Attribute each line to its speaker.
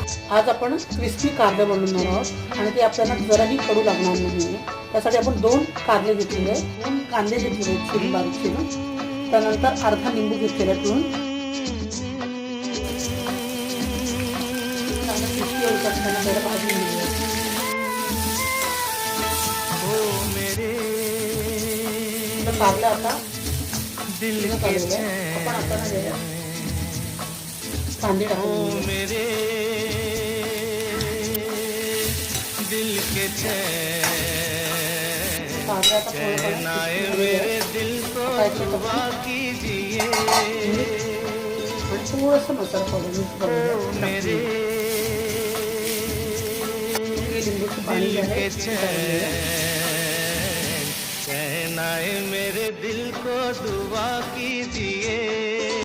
Speaker 1: आज आपण क्रिस्पी कारले बनवणार आहोत आणि ते आपल्याला जराही कडू लागणार नाही. त्यासाठी आपण 2 कारले घेतलेले, 2 कांदे घेतलेले चिरून बारीक चिरून, त्यानंतर अर्धा लिंबू घेतलेला पिळून क्रिस्पी होतात त्याला भाजून घेऊया. कारले आता आपण आता कांदे टाकून
Speaker 2: दिल के चैन आए मेरे दिल को दुआ कीजिए
Speaker 1: थोडंसं मसाला पावडर
Speaker 2: मेरे
Speaker 1: लिंबूचं पाणी आहे
Speaker 2: चैन आए मेरे दिल को दुआ कीजिए.